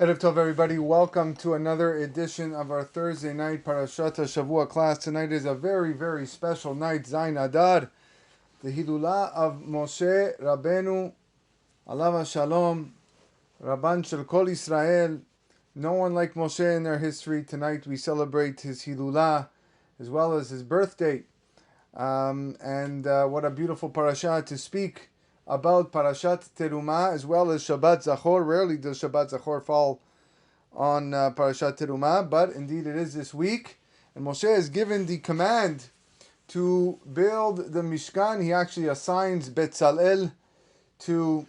Erev Tov, everybody. Welcome to another edition of our Thursday night Parashat Shavua class. Tonight is a very, very special night, Zayin Adar, the Hilulah of Moshe Rabbeinu, Alav Shalom, Rabban Shel Kol Israel. No one like Moshe in their history. Tonight we celebrate his Hilulah as well as his birthday. And what a beautiful parasha to speak about Parashat Teruma as well as Shabbat Zachor. Rarely does Shabbat Zachor fall on Parashat Teruma, but indeed it is this week. And Moshe is given the command to build the Mishkan. He actually assigns Betzalel to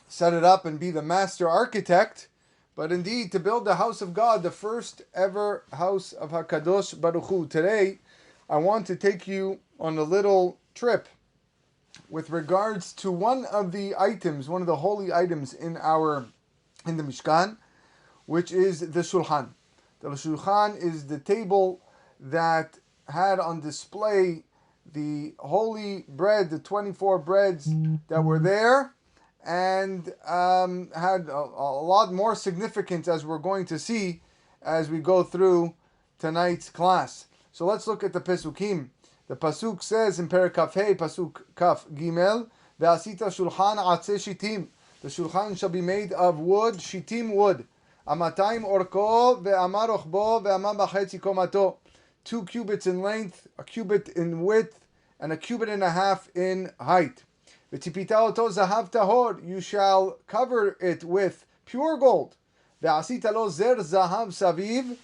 set it up and be the master architect. But indeed, to build the house of God, the first ever house of HaKadosh Baruch Hu. Today, I want to take you on a little trip with regards to one of the items, one of the holy items in the Mishkan, which is the Shulhan. The Shulhan is the table that had on display the holy bread, the 24 breads that were there, and had a lot more significance, as we're going to see as we go through tonight's class. So let's look at the Pesukim. The Pasuk says in Perikaf Hey, Pasuk Kaf Gimel, Ve'asita Shulhan Atze Shitim. The Shulchan shall be made of wood, Shitim wood. Amatayim Orko, Ve'amar Ochbo, Ve'amar Bachetzi Komato. 2 cubits in length, a cubit in width, and a cubit and a half in height. Ve'tipita oto zahav tahor. You shall cover it with pure gold. Ve'asita lo zer zahav saviv.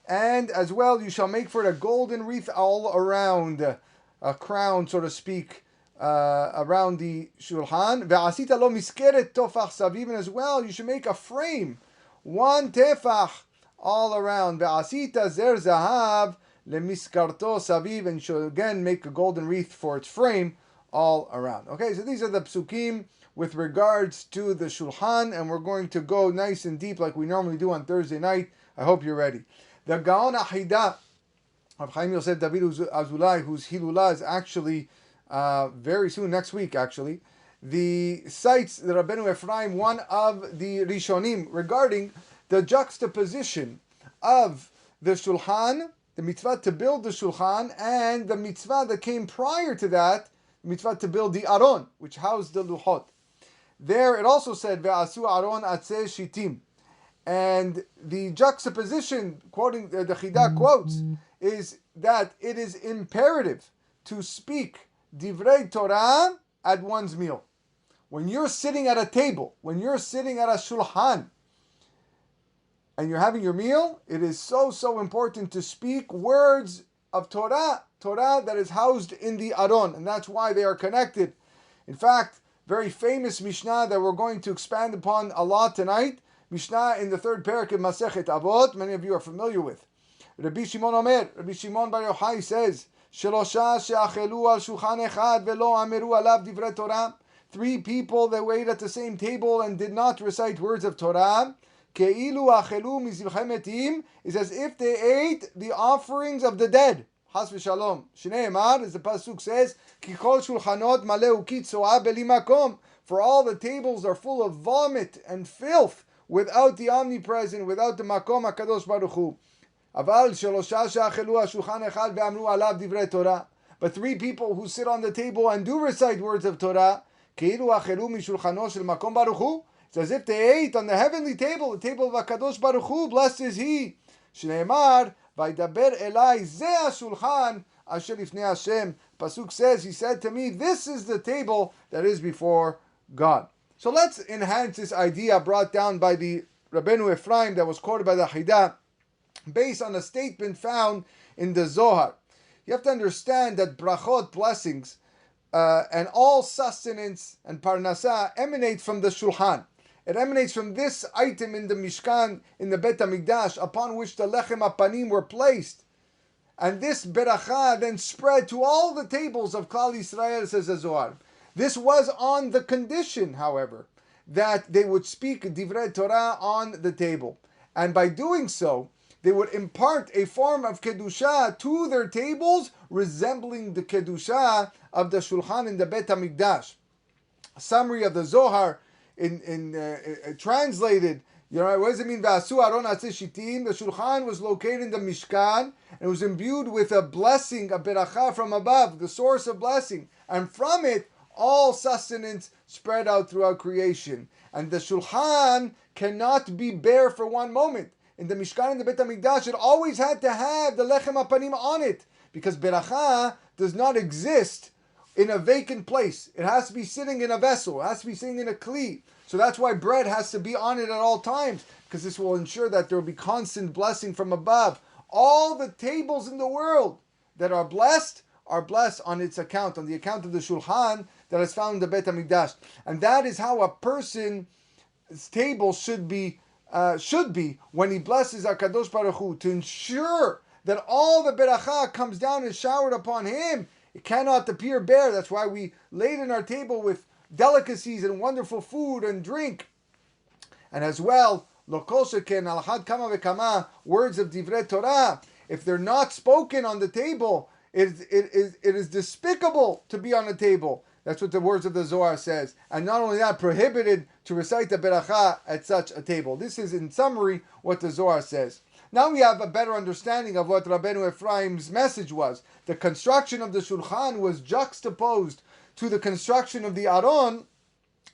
And as well, you shall make for it a golden wreath all around, a crown, so to speak, around the shulhan. Ve'asita lo miskeret tofach saviv. And as well, you should make a frame, 1 tefach, all around. Ve'asita zer zahav lemiskarto saviv. And you should again make a golden wreath for its frame all around. Okay, so these are the psukim with regards to the shulhan, and we're going to go nice and deep like we normally do on Thursday night. I hope you're ready. The Gaon Ahida of Chaim Yosef David Azulai, whose Hilulah is actually very soon, next week actually, the cites the Rabbeinu Ephraim, one of the Rishonim, regarding the juxtaposition of the Shulhan, the mitzvah to build the Shulhan, and the mitzvah that came prior to that, the mitzvah to build the Aron, which housed the Luchot. There it also said, Ve'asu Aron Atzeh Shitim. And the juxtaposition, quoting the Chidah quotes, is that it is imperative to speak divrei Torah at one's meal. When you're sitting at a table, when you're sitting at a shulhan, and you're having your meal, it is so important to speak words of Torah that is housed in the Aron, and that's why they are connected. In fact, very famous Mishnah that we're going to expand upon a lot tonight, Mishnah in the third parak of Masechet Avot, many of you are familiar with. Rabbi Shimon Omer, Rabbi Shimon bar Yohai says, Shelosha she'achelu al shulchan echad velo ameru alav divrei Torah. 3 people that ate at the same table and did not recite words of Torah. Ke'ilu achelu mizivchem etim, is as if they ate the offerings of the dead. Has v'shalom. Shnei emar, as the pasuk says, Ki kol shulchanot maleu kitzoah beli makom. For all the tables are full of vomit and filth, without the omnipresent, without the makom HaKadosh Baruch Hu. Aval shelosha she'achelu hashulchan echad ve'amru alav divrei Torah. But 3 people who sit on the table and do recite words of Torah, keilu achelu mishulchano shel makom Baruch Hu. It's as if they ate on the heavenly table, the table of HaKadosh Baruch Hu, blessed is He. Shneimar, vaydaber elai zeh hashulchan asher lifnei Hashem. Pasuk says, He said to me, this is the table that is before God. So let's enhance this idea brought down by the Rabbeinu Ephraim that was quoted by the Chidah, based on a statement found in the Zohar. You have to understand that brachot, blessings, and all sustenance and parnasah emanate from the Shulhan. It emanates from this item in the Mishkan, in the Bet HaMikdash, upon which the Lechem HaPanim were placed. And this beracha then spread to all the tables of Klal Yisrael, says the Zohar. This was on the condition, however, that they would speak divrei Torah on the table. And by doing so, they would impart a form of kedusha to their tables, resembling the kedusha of the Shulchan in the Bet HaMikdash. A summary of the Zohar translated You know, what does it mean? V'asu aron atzeh shitim. The Shulhan was located in the Mishkan, and it was imbued with a blessing, a beracha from above, the source of blessing. And from it, all sustenance spread out throughout creation. And the Shulhan cannot be bare for one moment. In the Mishkan and the Beit HaMikdash, it always had to have the lechem hapanim on it, because beracha does not exist in a vacant place. It has to be sitting in a vessel. It has to be sitting in a kli. So that's why bread has to be on it at all times, because this will ensure that there will be constant blessing from above. All the tables in the world that are blessed on its account, on the account of the Shulhan that is found in the Beit HaMikdash. And that is how a person's table should be when he blesses HaKadosh Baruch Hu, to ensure that all the beracha comes down and showered upon him. It cannot appear bare. That's why we laden our table with delicacies and wonderful food and drink. And as well, lo kol sheken al had kama vekama, words of divrei Torah, if they're not spoken on the table, it is despicable to be on a table. That's what the words of the Zohar says. And not only that, prohibited to recite the beracha at such a table. This is, in summary, what the Zohar says. Now we have a better understanding of what Rabbeinu Ephraim's message was. The construction of the Shulchan was juxtaposed to the construction of the Aron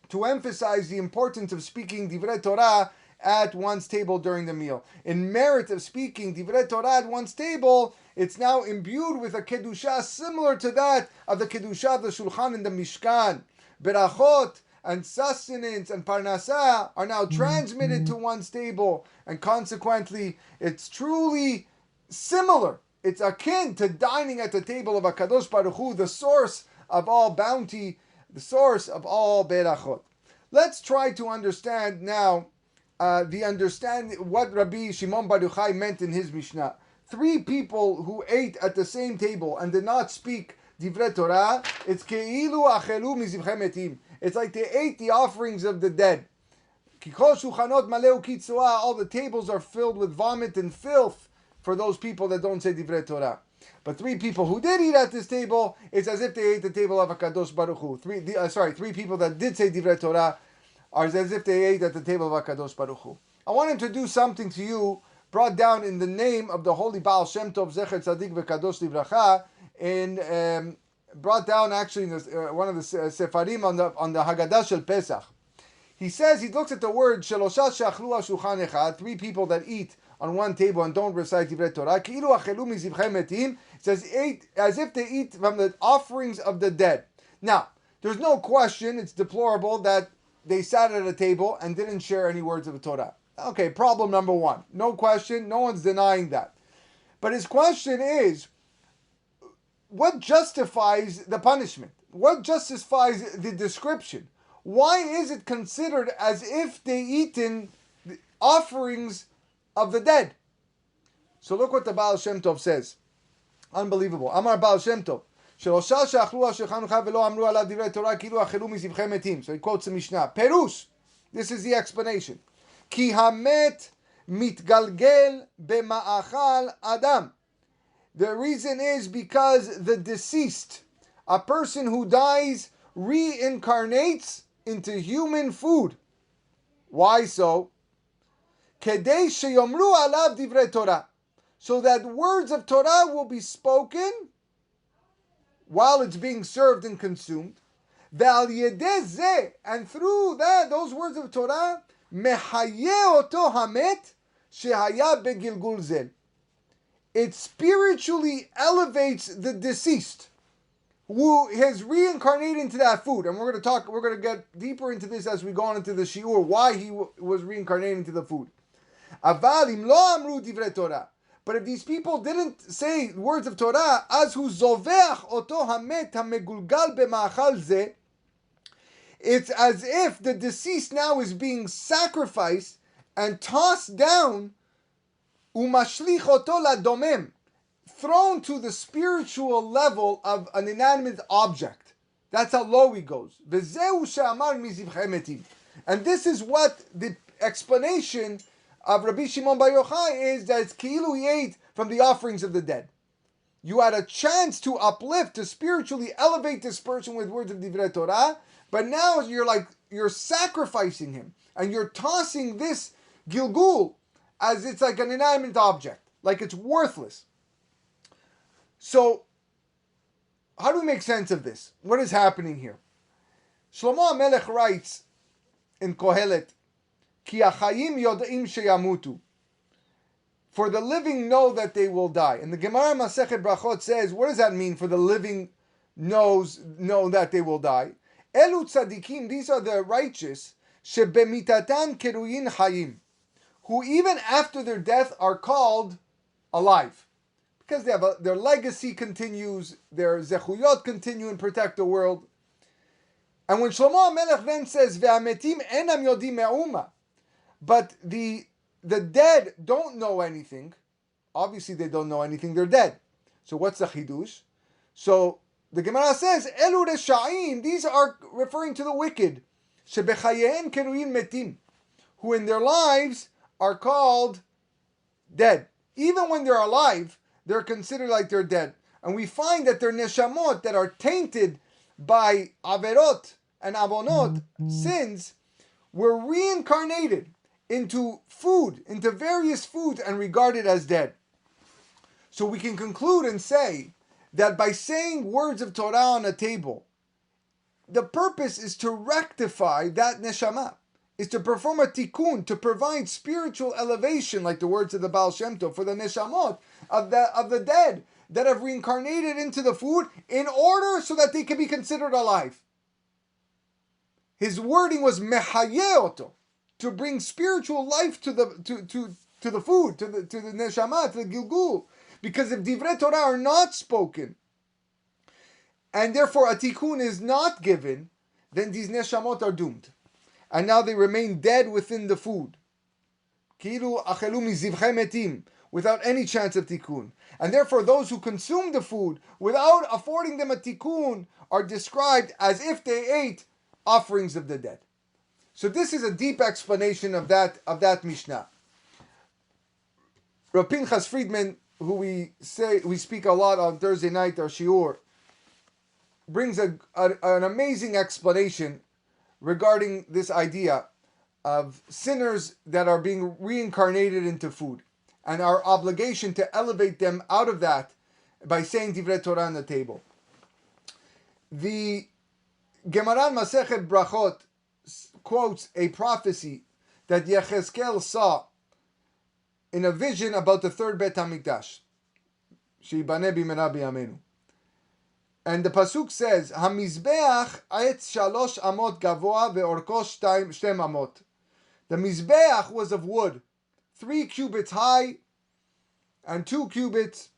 to emphasize the importance of speaking Divrei Torah at one's table during the meal. In merit of speaking Divrei Torah at one's table, it's now imbued with a Kedusha similar to that of the Kedusha of the Shulchan in the Mishkan. Berachot and sustenance and parnasah are now transmitted to one's table, and consequently, it's truly similar. It's akin to dining at the table of HaKadosh Baruch Hu, the source of all bounty, the source of all berachot. Let's try to understand now what Rabbi Shimon Bar Yochai meant in his Mishnah. 3 people who ate at the same table and did not speak Divrei Torah, it's keilu achelu mizivchei metim. It's like they ate the offerings of the dead. Kikol shulchanot maleu kitzua, all the tables are filled with vomit and filth for those people that don't say Divrei Torah. But 3 people who did eat at this table, it's as if they ate the table of HaKadosh Baruch Hu. 3 people that did say Divrei Torah are as if they ate at the table of HaKadosh Baruch Hu. I want him to do something to you, brought down in the name of the holy Baal Shem Tov Zecher Tzadik V'Kadosh Livracha, and brought down actually in one of the Sefarim on the Haggadah Shel Pesach. He says, he looks at the word Shelosha She'achlu al Shulchan Echad, 3 people that eat on one table and don't recite Divrei Torah. Ki'ilu achelu mizivchei metim. It says as if they eat from the offerings of the dead. Now, there's no question, it's deplorable that they sat at a table and didn't share any words of the Torah. Okay, problem number 1. No question, no one's denying that. But his question is, what justifies the punishment? What justifies the description? Why is it considered as if they eaten the offerings of the dead? So look what the Baal Shem Tov says. Unbelievable. Amar Baal Shem Tov. So he quotes the Mishnah. Perush. This is the explanation. Ki hamet mitgalgel b'ma'achal adam. The reason is because the deceased, a person who dies, reincarnates into human food. Why so? Kedei sheyomru alav divrei Torah. So that words of Torah will be spoken while it's being served and consumed. Ve'al yedei zeh, and through that, those words of Torah, mehaye oto hamet shehaya begilgul zel. It spiritually elevates the deceased who has reincarnated into that food. And we're going to get deeper into this as we go on into the shiur, why he was reincarnated into the food. Aval im lo amru divrei Torah. But if these people didn't say words of Torah, as hu zoveach oto hamet hamegulgal b'ma'achal zeh, it's as if the deceased now is being sacrificed and tossed down, umashlich oto ladomem, thrown to the spiritual level of an inanimate object. That's how low he goes. V'zeu she'amar mizivchei metim. And this is what the explanation of Rabbi Shimon Bar Yochai is, that it's ki'ilu he ate from the offerings of the dead. You had a chance to uplift, to spiritually elevate this person with words of Divrei Torah, but now you're sacrificing him, and you're tossing this gilgul, as it's like an inanimate object, like it's worthless. So, how do we make sense of this? What is happening here? Shlomo HaMelech writes in Kohelet, Ki achayim yoda'im sheyamutu. For the living know that they will die. And the Gemara Masechet Brachot says, what does that mean? For the living know that they will die. Elu tzadikim, these are the righteous, shebemitatan keruyin hayim, who even after their death are called alive. Because they have their legacy continues, their zechuyot continue and protect the world. And when Shlomo HaMelech then says, Ve'ametim enam yodim me'uma, but the dead don't know anything. Obviously, they don't know anything. They're dead. So what's the chidush? So the Gemara says, Elu resha'im, these are referring to the wicked. Shebechayehem keruyin metim, who in their lives are called dead. Even when they're alive, they're considered like they're dead. And we find that their neshamot that are tainted by averot and avonot, sins, were reincarnated into food, into various foods, and regarded as dead. So we can conclude and say that by saying words of Torah on a table, the purpose is to rectify that neshama, is to perform a tikkun, to provide spiritual elevation, like the words of the Baal Shem Tov, for the neshamot of the dead that have reincarnated into the food, in order so that they can be considered alive. His wording was mehayeoto, to bring spiritual life to the food, to the neshama, to the gilgul. Because if divrei Torah are not spoken, and therefore a tikkun is not given, then these neshamot are doomed. And now they remain dead within the food. Kilu achelu mizivchei metim, without any chance of tikkun. And therefore those who consume the food without affording them a tikkun are described as if they ate offerings of the dead. So this is a deep explanation of that Mishnah. R Pinchas Friedman, who we speak a lot on Thursday night, our shiur, brings an amazing explanation regarding this idea of sinners that are being reincarnated into food, and our obligation to elevate them out of that by saying Divrei Torah on the table. The Gemara Masechet Brachot quotes a prophecy that Yechezkel saw in a vision about the third Bet HaMikdash, Sheibaneh b'mera b'yameinu. And the pasuk says, "Hamizbeach etz shalosh amot gavoa ve'orko shtem amot." The mizbeach was of wood, 3 cubits high and 2 cubits.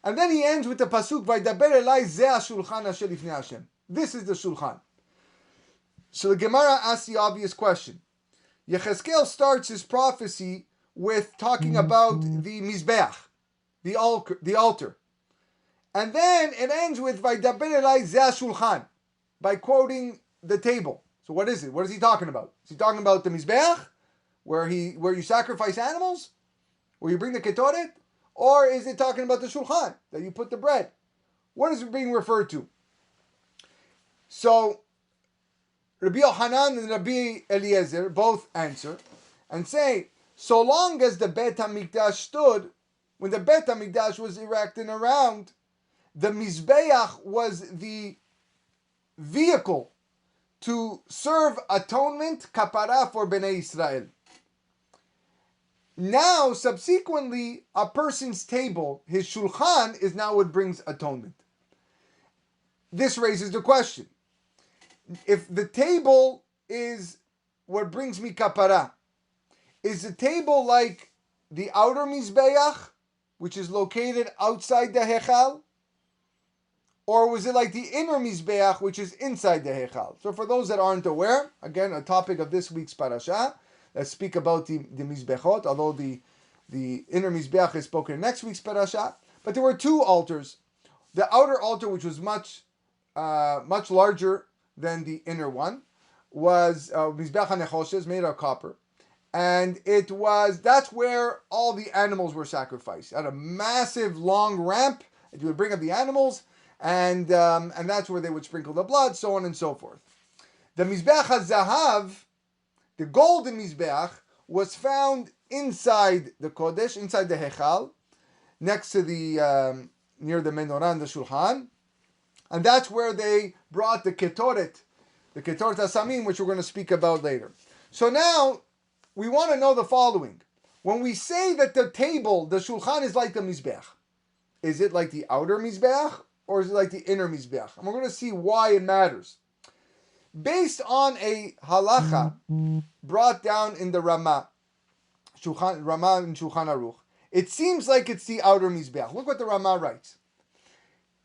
And then he ends with the pasuk, "Vaydaber elai ze hashulchan asher lifnei Hashem." This is the Shulhan. So the Gemara asks the obvious question. Yechezkel starts his prophecy with talking about the mizbeach, the altar. And then it ends with Vaydaber elai ze hashulchan, by quoting the table. So what is it? What is he talking about? Is he talking about the mizbeach, where you sacrifice animals, where you bring the ketoret, or is it talking about the shulchan, that you put the bread? What is it being referred to? So Rabbi Yohanan and Rabbi Eliezer both answer and say, so long as the Bet HaMikdash stood, when the Bet HaMikdash was erected around, the Mizbeach was the vehicle to serve atonement, kapara, for Bnei Israel. Now, subsequently, a person's table, his shulchan, is now what brings atonement. This raises the question. If the table is what brings me kapara, is the table like the outer Mizbeach, which is located outside the Hechal? Or was it like the inner Mizbeach, which is inside the Hechal? So for those that aren't aware, again, a topic of this week's parasha, let's speak about the Mizbechot, although the inner Mizbeach is spoken in next week's parasha. But there were 2 altars. The outer altar, which was much larger than the inner one, was Mizbech HaNechoshes, made of copper. And that's where all the animals were sacrificed. At a massive, long ramp, you would bring up the animals, and that's where they would sprinkle the blood, so on and so forth. The Mizbech HaZahav, the golden Mizbech, was found inside the Kodesh, inside the Hechal, next to the, near the menorah and the Shulhan. And that's where they brought the Ketoret Asamim, which we're going to speak about later. So now, we want to know the following. When we say that the table, the Shulchan, is like the Mizbeach, is it like the outer Mizbeach, or is it like the inner Mizbeach? And we're going to see why it matters. Based on a halacha brought down in the Rama and Shulchan Aruch, it seems like it's the outer Mizbeach. Look what the Rama writes.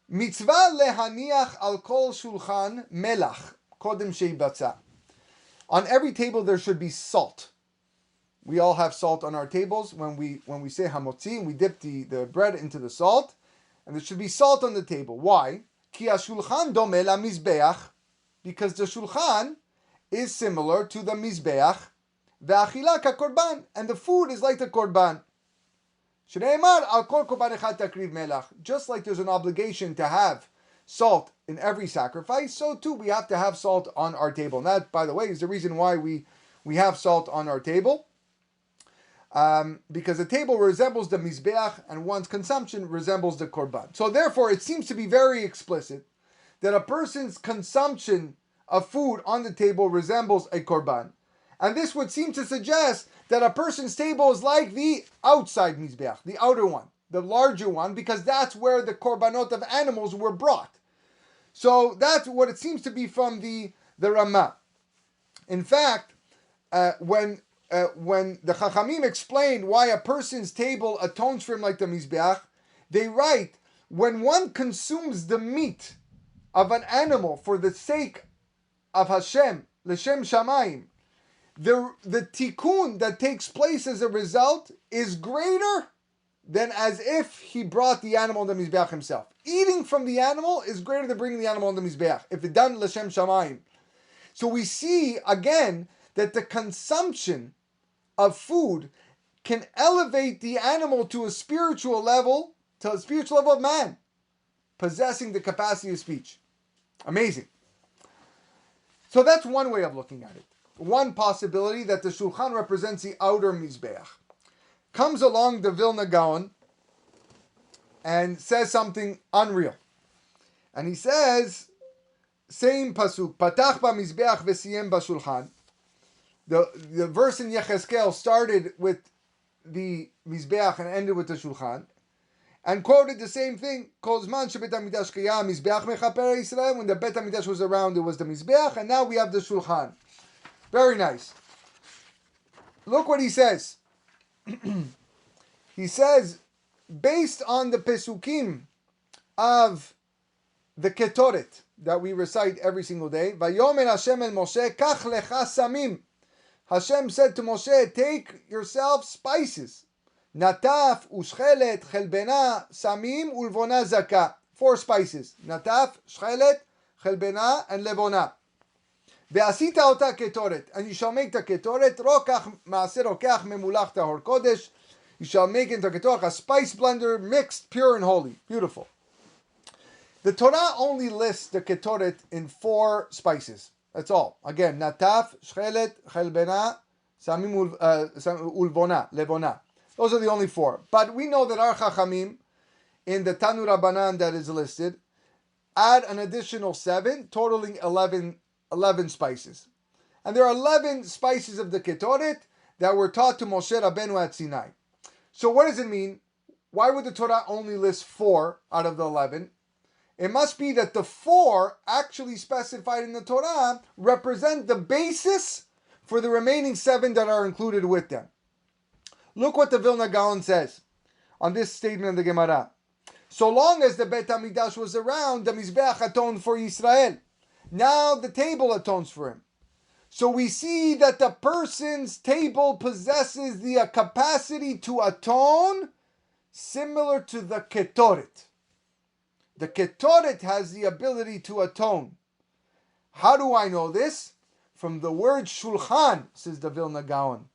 Mitzvah lehaniach al kol shulchan melach kodem sheibatza. On every table there should be salt. We all have salt on our tables when we say hamotzi, and we dip the bread into the salt, and there should be salt on the table. Why? Ki hashulchan domeh la mizbeach, because the shulchan is similar to the mizbeach, ve'achila kakorban, and the food is like the korban. Shneimar al kol korban echad takriv melach. Just like there's an obligation to have salt in every sacrifice, so too we have to have salt on our table. And that, by the way, is the reason why we have salt on our table. Because the table resembles the mizbeach, and one's consumption resembles the korban. So therefore, it seems to be very explicit that a person's consumption of food on the table resembles a korban. And this would seem to suggest that a person's table is like the outside mizbeach, the outer one, the larger one, because that's where the korbanot of animals were brought. So that's what it seems to be from the Ramah. In fact, when the Chachamim explain why a person's table atones for him like the mizbeach, they write, when one consumes the meat of an animal for the sake of Hashem, l'shem shamayim, the tikkun that takes place as a result is greater than as if he brought the animal on the mizbeach himself. Eating from the animal is greater than bringing the animal on the mizbeach, if it's done l'shem shamayim. So we see, again, that the consumption of food can elevate the animal to a spiritual level of man, possessing the capacity of speech. Amazing. So that's one way of looking at it. One possibility that the Shulchan represents the outer Mizbeach. Comes along the Vilna Gaon and says something unreal. And he says, same pasuk, Patach ba Mizbeach v'siyem ba Shulchan. The verse in Yechezkel started with the Mizbeach and ended with the Shulchan, and quoted the same thing, Kol zman shebet HaMikdash kiyam Mizbeach mechaper Yisrael. When the Bet HaMikdash was around, it was the Mizbeach, and now we have the Shulchan. Very nice. Look what he says. He says, based on the Pesukim of the Ketoret that we recite every single day, Vayomer Hashem el Moshe, Kach lecha samim. Hashem said to Moshe, take yourself spices. Nataf, ushchelet, chelbena, samim, ulvona zaka. 4 spices. Nataf, shchelet, chelbena, and levona. Ve'asita ota ketoret. And you shall make the ketoret, rokach ma'aser rokach memulach tahor kodesh. You shall make into ketoret a spice blender, mixed, pure, and holy. Beautiful. The Torah only lists the ketoret in 4 spices. That's all. Again, nataf, shchelet, chelbena, samim, ulvona, levona. Those are the only 4. But we know that our Chachamim, in the Tanu Rabbanan that is listed, add an additional 7, totaling 11 spices. And there are 11 spices of the Ketoret that were taught to Moshe Rabbeinu at Sinai. So what does it mean? Why would the Torah only list 4 out of the 11? It must be that the 4 actually specified in the Torah represent the basis for the remaining 7 that are included with them. Look what the Vilna Gaon says on this statement of the Gemara. So long as the Bet HaMikdash was around, the Mizbeach atoned for Israel. Now the table atones for him. So we see that the person's table possesses the capacity to atone, similar to the Ketoret. The Ketoret has the ability to atone. How do I know this? From the word Shulhan, says the Vilna Gaon.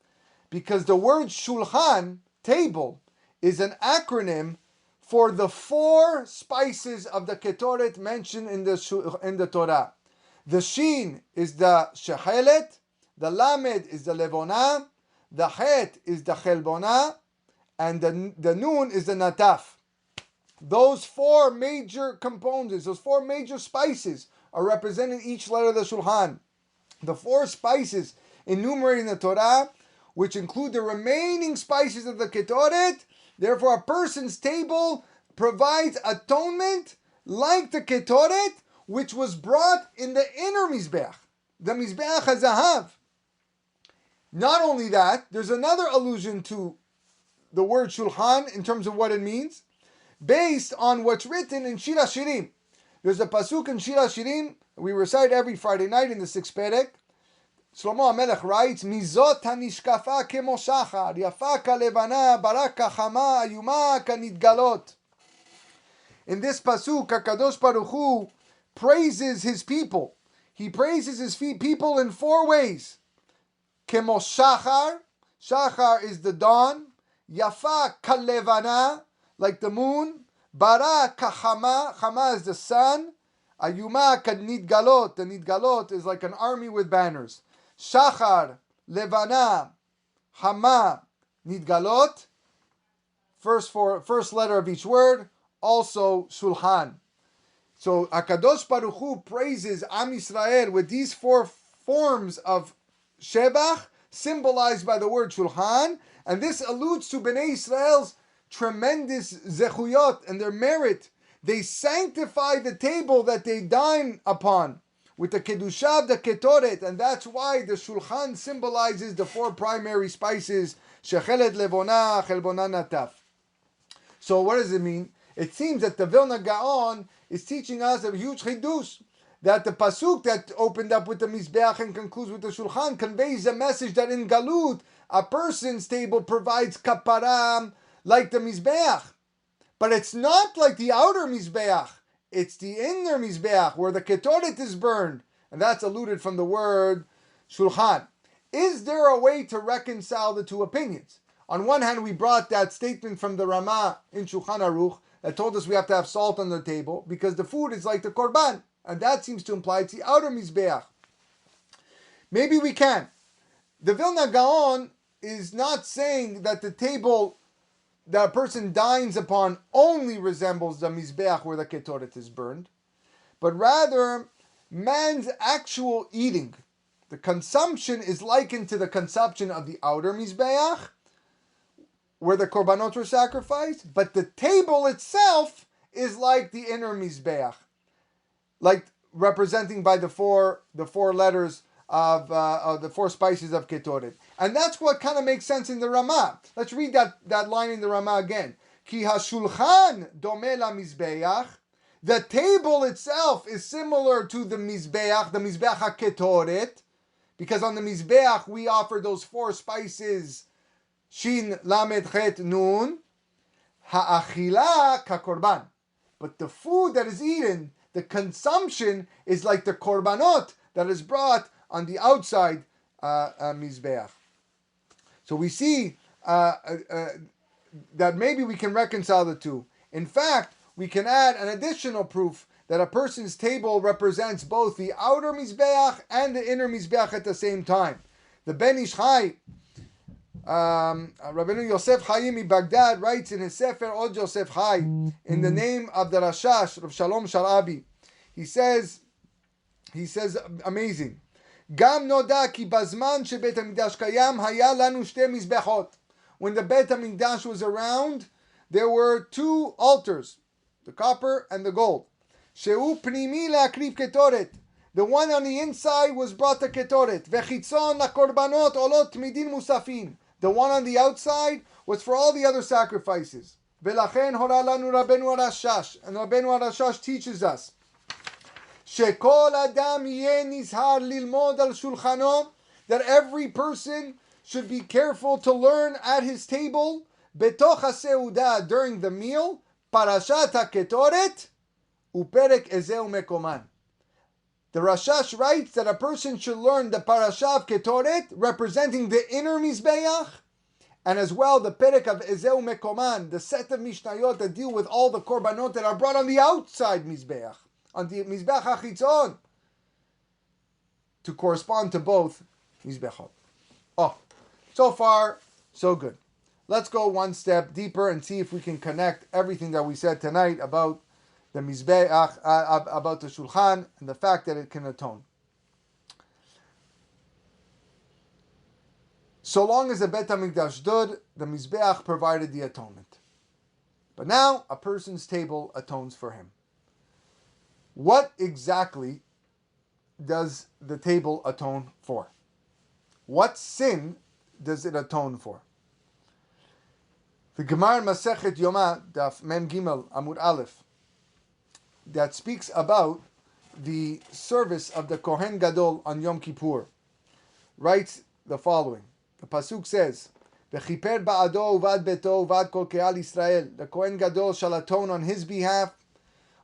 Because the word Shulhan, table, is an acronym for the 4 spices of the Ketoret mentioned in the Torah. The Shin is the Shechelet, the Lamed is the Levona, the het is the chelbona, and the nun is the nataf. Those four major components, those four major spices are represented in each letter of the Shulhan. The four spices enumerated in the Torah, which include the remaining spices of the Ketoret. Therefore, a person's table provides atonement like the Ketoret, which was brought in the inner Mizbeach, the Mizbeach HaZahav. Not only that, there's another allusion to the word Shulhan in terms of what it means, based on what's written in Shir HaShirim. There's a pasuk in Shir HaShirim we recite every Friday night in the 6th Perek. Shlomo HaMelech writes, Mizot hanishkafa kemo shachar, yafa kalevana, baraka chama, ayuma kanidgalot. In this pasuk, HaKadosh Baruch Hu praises his people. He praises his people in four ways. Kemo shachar, shachar is the dawn. Yafa kalevana, like the moon. Bara kahama, chama is the sun. Ayuma kanidgalot, the nidgalot is like an army with banners. Shachar, levana, hama, nidgalot. First letter of each word. Also Shulhan. So HaKadosh Baruch Hu praises Am Yisrael with these four forms of Shebach, symbolized by the word Shulhan, and this alludes to Bnei Yisrael's tremendous zechuyot and their merit. They sanctify the table that they dine upon with the kedusha of the ketoret, and that's why the Shulhan symbolizes the four primary spices, shechelet, levona, chelbona, nataf. So what does it mean? It seems that the Vilna Gaon is teaching us a huge chidush, that the pasuk that opened up with the Mizbeach and concludes with the Shulhan conveys a message that in Galut, a person's table provides kaparam like the Mizbeach. But it's not like the outer Mizbeach. It's the inner Mizbeach where the Ketoret is burned. And that's alluded from the word Shulhan. Is there a way to reconcile the two opinions? On one hand, we brought that statement from the Ramah in Shulchan Aruch that told us we have to have salt on the table because the food is like the Korban. And that seems to imply it's the outer Mizbeach. Maybe we can. The Vilna Gaon is not saying that the table that a person dines upon only resembles the Mizbeach where the Ketoret is burned, but rather man's actual eating, the consumption is likened to the consumption of the outer Mizbeach, where the Korbanot were sacrificed, but the table itself is like the inner Mizbeach, like representing by the four letters of the four spices of Ketoret. And that's what kind of makes sense in the Ramah. Let's read that line in the Ramah again. Ki hashulchan domeh lamizbeach. The table itself is similar to the Mizbeach HaKetoret, because on the Mizbeach we offer those four spices, Shin, Lamed, Chet, Nun. Ha'achila kakorban. But the food that is eaten, the consumption, is like the korbanot that is brought on the outside Mizbeach. So we see that maybe we can reconcile the two. In fact, we can add an additional proof that a person's table represents both the outer Mizbeach and the inner Mizbeach at the same time. The Ben Ish Chai, Rabbeinu Yosef Chaim Baghdad writes in his Sefer Od Yosef Chai, in the name of the Rashash, Rav Shalom Sharabi, he says amazing. Gam noda ki bazman shebet hamikdash kayam haya lanu shte mizbechot. When the Bet HaMikdash was around, there were two altars, the copper and the gold. Sheu pnimi le'akriv ketoret. The one on the inside was brought to ketoret. Vechitzon lakorbanot olot midin musafin. The one on the outside was for all the other sacrifices. Velachen hora lanu Rabbeinu Arashash. And Rabbeinu Arashash teaches us Shekol Adam yeh nizhar lilmod al shulchano, that every person should be careful to learn at his table, betoch haseudah, during the meal, parashat haketoret, uperek ezeu mekoman. The Rashash writes that a person should learn the parasha of Ketoret, representing the inner Mizbeach, and as well the perek of ezeu mekoman, the set of Mishnayot that deal with all the korbanot that are brought on the outside Mizbeach, on the Mizbeach HaChitzon, to correspond to both Mizbechot. So So far, so good. Let's go one step deeper and see if we can connect everything that we said tonight about the Mizbeach, about the Shulhan, and the fact that it can atone. So long as the Bet HaMikdash stood, the Mizbeach provided the atonement. But now, a person's table atones for him. What exactly does the table atone for? What sin does it atone for? The Gemara in Masechet Yoma, Daf Mem Gimel Amud Aleph, that speaks about the service of the Kohen Gadol on Yom Kippur, writes the following. The pasuk says, "V'chiper ba'ado uvad beto uvad kol ke'al Yisrael." The Kohen Gadol shall atone on his behalf,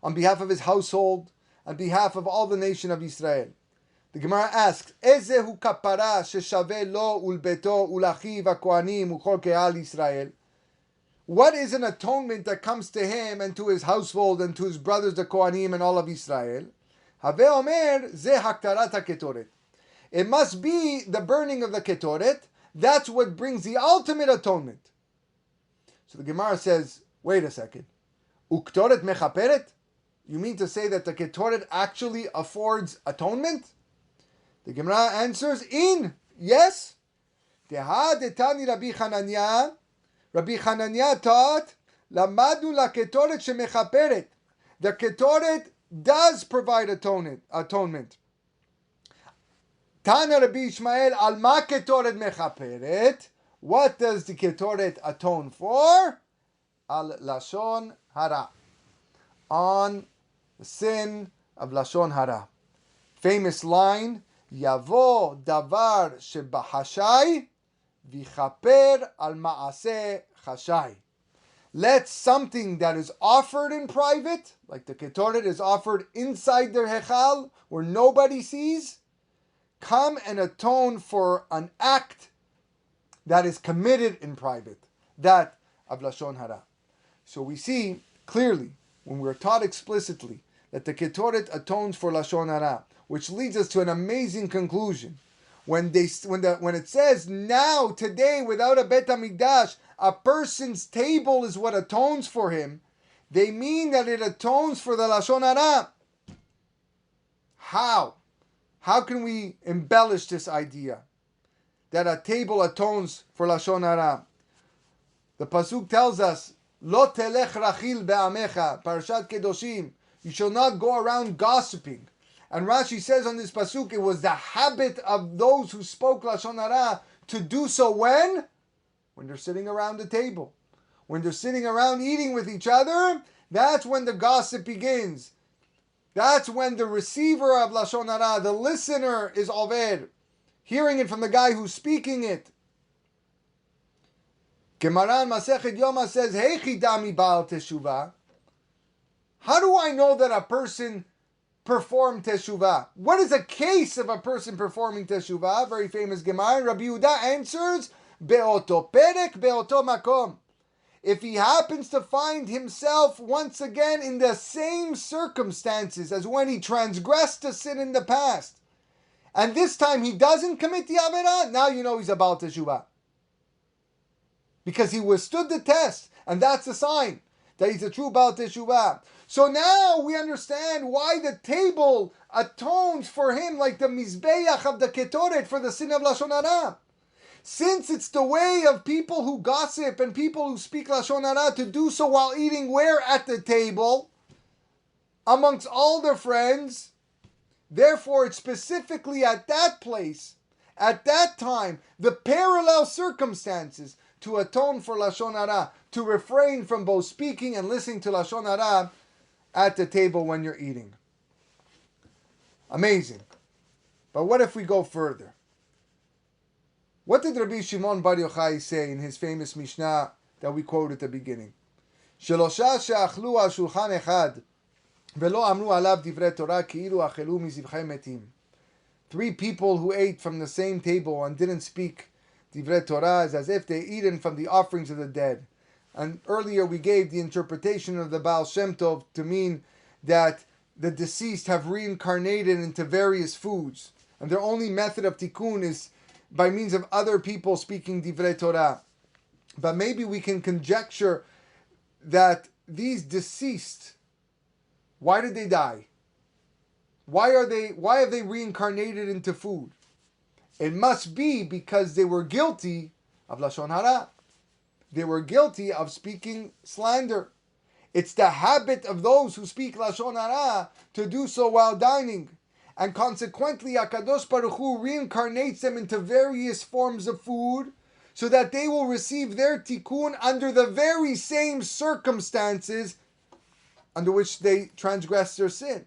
on behalf of his household, on behalf of all the nation of Israel. The Gemara asks, "Ezehu kapara sheshaveh lo ulbeto ulachiv hakohanim ukol ke'al Yisrael?" What is an atonement that comes to him and to his household and to his brothers the Kohanim and all of Israel? Have omer ze haktarat haketoret. It must be the burning of the ketoret. That's what brings the ultimate atonement. So the Gemara says, wait a second. Uktoret mechaperet? You mean to say that the ketoret actually affords atonement? The Gemara answers, yes. Deha detani Rabbi Hananya. Rabbi Hananya taught, Lamadu la ketoret shemechaperet. The ketoret does provide atonement. Tana Rabbi Ishmael al ma ketoret mechaperet. What does the ketoret atone for? Al Lashon Hara. On the sin of Lashon Hara. Famous line, Yavo davar shebahashai vichaper al maaseh chashai. Let something that is offered in private, like the ketoret is offered inside the hechal, where nobody sees, come and atone for an act that is committed in private, that of Lashon Hara. So we see clearly, when we're taught explicitly, that the ketoret atones for Lashon Hara, which leads us to an amazing conclusion. When it says, now, today, without a Bet HaMikdash, a person's table is what atones for him, they mean that it atones for the Lashon Hara. How? How can we embellish this idea that a table atones for Lashon Hara? The pasuk tells us, "Lo telech rachil be'amecha," Parashat Kedoshim. You shall not go around gossiping. And Rashi says on this pasuk, it was the habit of those who spoke Lashon Hara to do so when? When they're sitting around the table. When they're sitting around eating with each other, that's when the gossip begins. That's when the receiver of Lashon Hara, the listener, is oved, hearing it from the guy who's speaking it. Gemaran Masechet Yoma says, Heichi dami baal teshuvah. How do I know that a person performed teshuvah? What is a case of a person performing teshuvah? Very famous Gemara. Rabbi Yehuda answers, Be'oto perek, be'oto makom. If he happens to find himself once again in the same circumstances as when he transgressed a sin in the past, and this time he doesn't commit the Averah, now you know he's a Baal Teshuvah. Because he withstood the test, and that's a sign that he's a true Baal Teshuvah. So now we understand why the table atones for him like the Mizbeach of the Ketoret for the sin of Lashon Hara. Since it's the way of people who gossip and people who speak Lashon Hara to do so while eating where at the table, amongst all their friends, therefore it's specifically at that place, at that time, the parallel circumstances to atone for Lashon Hara, to refrain from both speaking and listening to Lashon Hara at the table when you're eating. Amazing. But what if we go further? What did Rabbi Shimon bar Yohai say in his famous Mishnah that we quote at the beginning? Shelosha she'achlu al shulchan echad velo amru alav divrei Torah ki'ilu achelu mizivchei metim. 3 people who ate from the same table and didn't speak divrei Torah as if they eaten from the offerings of the dead. And earlier we gave the interpretation of the Baal Shem Tov to mean that the deceased have reincarnated into various foods, and their only method of tikkun is by means of other people speaking divrei Torah. But maybe we can conjecture that these deceased, why did they die? Why have they reincarnated into food? It must be because they were guilty of Lashon Hara. They were guilty of speaking slander. It's the habit of those who speak Lashon Hara to do so while dining. And consequently, HaKadosh Baruch Hu reincarnates them into various forms of food so that they will receive their tikkun under the very same circumstances under which they transgress their sin.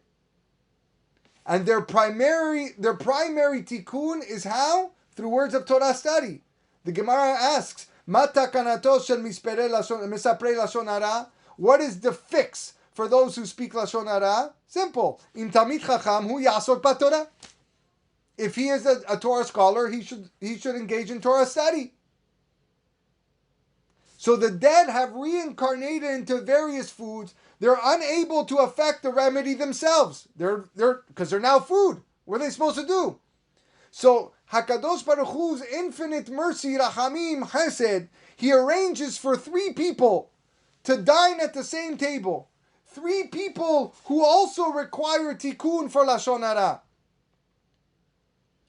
And their primary tikkun is how? Through words of Torah study. The Gemara asks, Ma takanato shel misprei lashon hara? What is the fix for those who speak lashon hara? Simple. Im tamid chacham hu yasok b'Torah. If he is a Torah scholar, he should engage in Torah study. So the dead have reincarnated into various foods. They're unable to affect the remedy themselves. They're because they're now food. What are they supposed to do? So HaKadosh Baruch Hu's infinite mercy, Rachamim, Chesed, he arranges for 3 people to dine at the same table. 3 people who also require tikkun for Lashon Hara.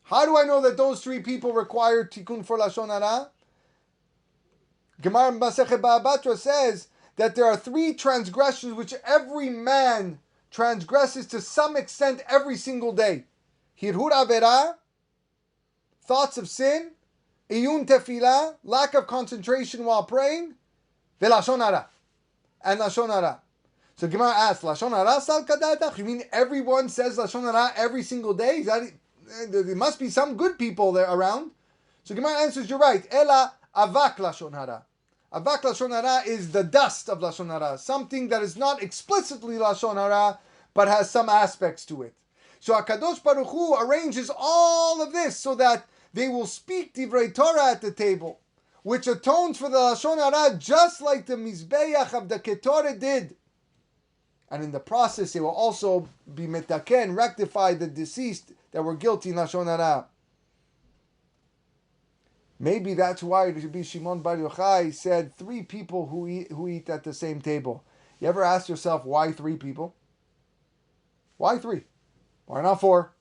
How do I know that those 3 people require tikkun for Lashon Hara? Gemara Masechet Ba'abatra says that there are 3 transgressions which every man transgresses to some extent every single day. Hirhur Avera, thoughts of sin, Iyun Tefillah, lack of concentration while praying, Ve'Lashon Hara, and Lashon Hara. So Gemara asks, Lashon Hara sal kadatach? You mean everyone says Lashon Hara every single day? There must be some good people there around. So Gemara answers, you're right. Ela avak Lashon Hara. Avak Lashon Hara is the dust of Lashon Hara, something that is not explicitly Lashon Hara, but has some aspects to it. So HaKadosh Baruch Hu arranges all of this so that they will speak Divrei Torah at the table, which atones for the Lashon Hara just like the Mizbeach of the Ketoret did. And in the process, they will also be metaken, rectify the deceased that were guilty in Lashon Hara. Maybe that's why Rabbi Shimon Bar Yohai said 3 people who eat at the same table. You ever ask yourself why 3 people? Why 3? Why not 4?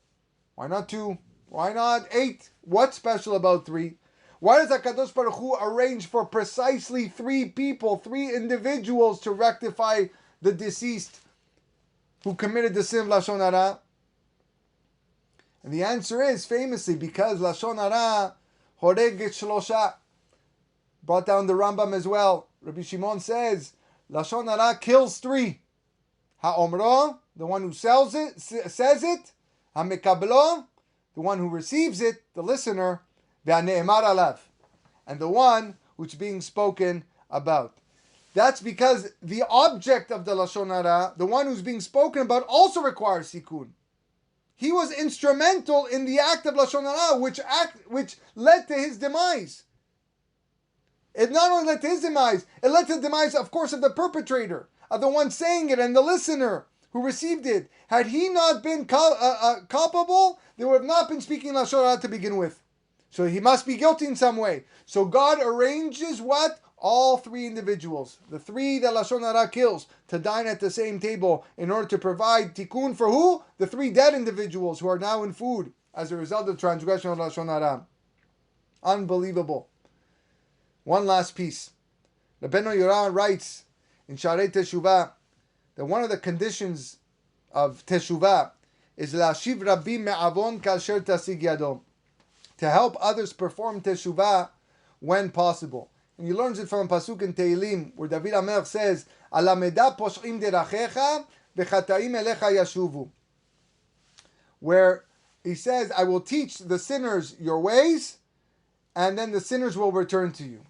Why not 2? Why not 8? What's special about 3? Why does HaKadosh Baruch Hu arrange for precisely 3 people, 3 individuals to rectify the deceased who committed the sin of Lashon Hara? And the answer is famously because Lashon Hara Horeget Shlosha. Brought down the Rambam as well. Rabbi Shimon says, Lashon Hara kills 3. Ha'omro, the one who says it. Ha'mekablo, the one who receives it, the listener. Ve'ane'emar alav, and the one which is being spoken about. That's because the object of the Lashon Hara, the one who's being spoken about, also requires tikkun. He was instrumental in the act of Lashon Hara, which led to his demise. It not only led to his demise, it led to the demise, of course, of the perpetrator, of the one saying it, and the listener who received it. Had he not been culpable, they would have not been speaking Lashon Hara to begin with. So he must be guilty in some way. So God arranges what? All 3 individuals, the 3 that Lashon Hara kills, to dine at the same table in order to provide tikkun for who? The 3 dead individuals who are now in food as a result of transgression of Lashon Hara. Unbelievable. One last piece. Rabbeinu Yoram writes in Sharei Teshuvah that one of the conditions of Teshuvah is Lashiv Rabbi Me'avon Kasher Tasig Yado, to help others perform Teshuvah when possible. And he learns it from a pasuk in Tehillim, where David HaMelech says, Alameda posh'im derachecha v'chataim elecha yashuvu. Where he says, I will teach the sinners your ways, and then the sinners will return to you.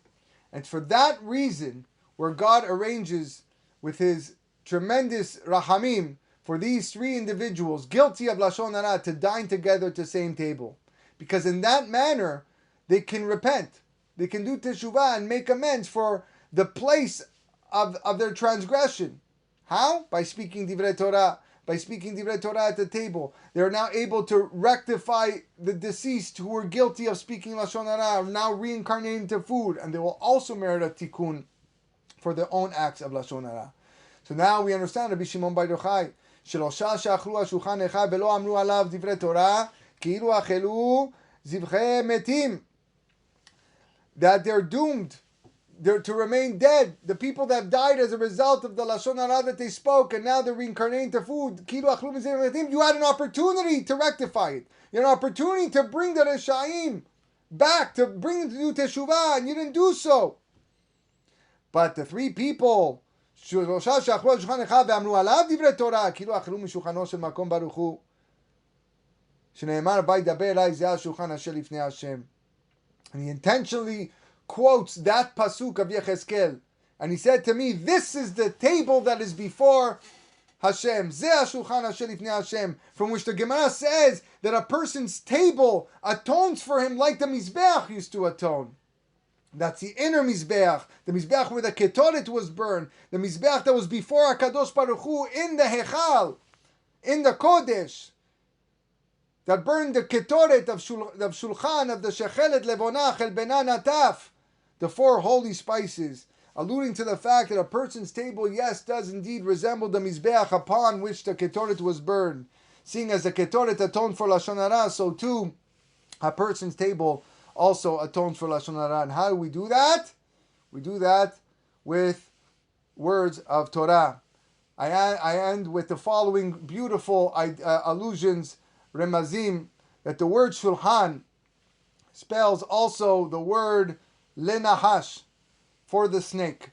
And for that reason, where God arranges with his tremendous rahamim for these 3 individuals guilty of Lashon Hara to dine together at the same table. Because in that manner, they can repent. They can do teshuvah and make amends for the place of their transgression. How? By speaking divrei Torah, by speaking divrei Torah at the table. They are now able to rectify the deceased who were guilty of speaking Lashon Hara, now reincarnated into food, and they will also merit a tikkun for their own acts of Lashon Hara. So now we understand R Shimon bar Yohai, שלושה שאכלו על שולחן אחד ולא אמרו עליו דברי תורה, כאילו אכלו זבחי מתים. That they're doomed to remain dead. The people that have died as a result of the Lashon Hara that they spoke, and now they're reincarnating to food. You had an opportunity to rectify it. You had an opportunity to bring the Reshaim back, to bring them to do Teshuvah, and you didn't do so. But the three people, שלושה שאכלו על שולחן אחד ואמרו עליו דברי תורה, כאילו אכלו משולחנו של מקום ברוך הוא, שנאמר בי דבר אליי זה השולחן אשר לפני השם. And he intentionally quotes that pasuk of Yechezkel. And he said to me, this is the table that is before Hashem. Ze ha-shulchan asher lifnei Hashem. From which the Gemara says that a person's table atones for him like the Mizbeach used to atone. That's the inner Mizbeach. The Mizbeach where the ketoret was burned. The Mizbeach that was before HaKadosh Baruch Hu in the Hechal, in the Kodesh. That burned the ketoret of Shulhan, of the Shechelet, Levonah, Chelbena, Nataf, the four holy spices, alluding to the fact that a person's table, yes, does indeed resemble the Mizbeach upon which the ketoret was burned. Seeing as the ketoret atoned for Lashon Hara, so too, a person's table also atones for Lashon Hara. And how do we do that? We do that with words of Torah. I end with the following beautiful allusions, remazim, that the word Shulhan spells also the word lenahash, for the snake.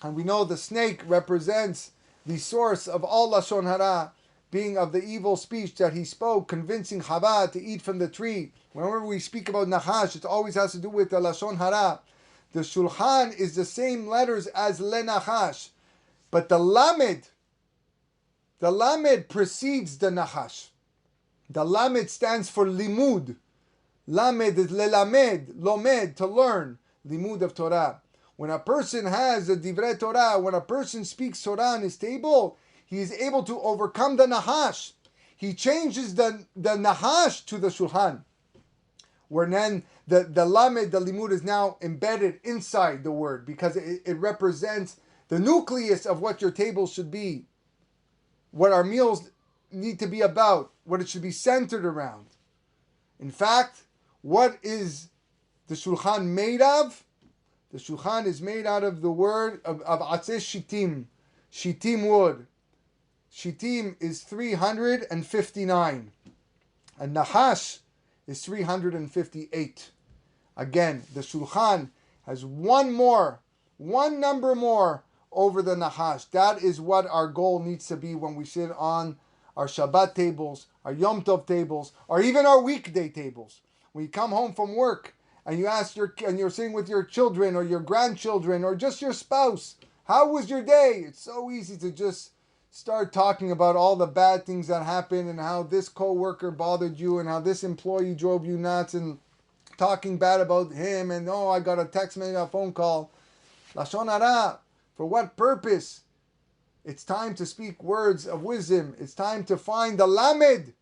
And we know the snake represents the source of all Lashon Hara, being of the evil speech that he spoke, convincing Chava to eat from the tree. Whenever we speak about Nahash, it always has to do with the Lashon Hara. The Shulhan is the same letters as Lenahash, but the Lamed precedes the Nahash. The Lamed stands for Limud. Lamed is Lelamed, Lomed, to learn. Limud of Torah. When a person has a Divrei Torah, when a person speaks Torah on his table, he is able to overcome the Nahash. He changes the Nahash to the Shulhan. Where then the Lamed, the Limud, is now embedded inside the word because it represents the nucleus of what your table should be. What our meals need to be about, what it should be centered around. In fact, what is the Shulchan made of? The Shulchan is made out of the word of Atzeh Shittim. Shittim wood. Shittim is 359. And Nahash is 358. Again, the Shulchan has one number more over the Nahash. That is what our goal needs to be when we sit on our Shabbat tables, our Yom Tov tables, or even our weekday tables. When you come home from work and you're sitting with your children or your grandchildren or just your spouse, how was your day? It's so easy to just start talking about all the bad things that happened and how this coworker bothered you and how this employee drove you nuts and talking bad about him and I got a text message, a phone call. Lashon Hara, for what purpose? It's time to speak words of wisdom. It's time to find the Lamed.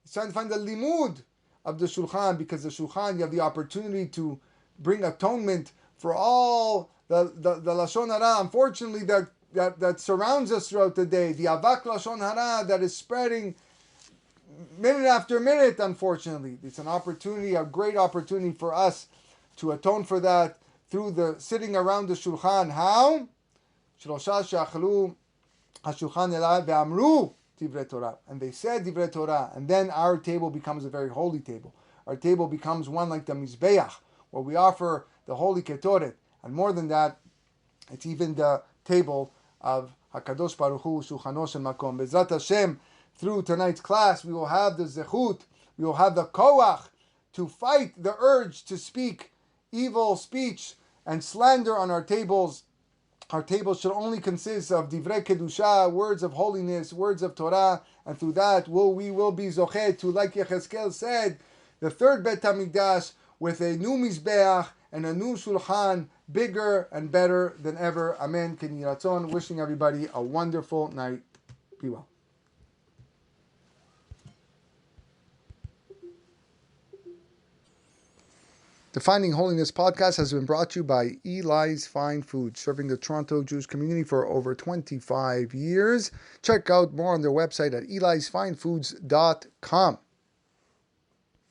It's time to find the Limud of the Shulchan, because the Shulchan, you have the opportunity to bring atonement for all the Lashon Hara, unfortunately, that surrounds us throughout the day. The Avak Lashon Hara that is spreading minute after minute, unfortunately. It's an opportunity, a great opportunity for us to atone for that through the sitting around the Shulchan. How? Shlosha she'achlu hashulchan elai ve'amru divrei Torah. And they said divrei Torah. And then our table becomes a very holy table. Our table becomes one like the Mizbeach, where we offer the holy ketoret. And more than that, it's even the table of HaKadosh Baruch Hu, Shulchano Shel Makom. Bezrat Hashem, through tonight's class, we will have the zechut, we will have the koach to fight the urge to speak evil speech and slander on our tables. Our tables should only consist of divrei kedusha, words of holiness, words of Torah, and through that we will be zochet to, like Yechezkel said, the third Bet HaMikdash with a new Mizbeach and a new Shulchan, bigger and better than ever. Amen. Ken Yiratzon. Wishing everybody a wonderful night. Be well. The Finding Holiness podcast has been brought to you by Eli's Fine Foods, serving the Toronto Jewish community for over 25 years. Check out more on their website at elisfinefoods.com.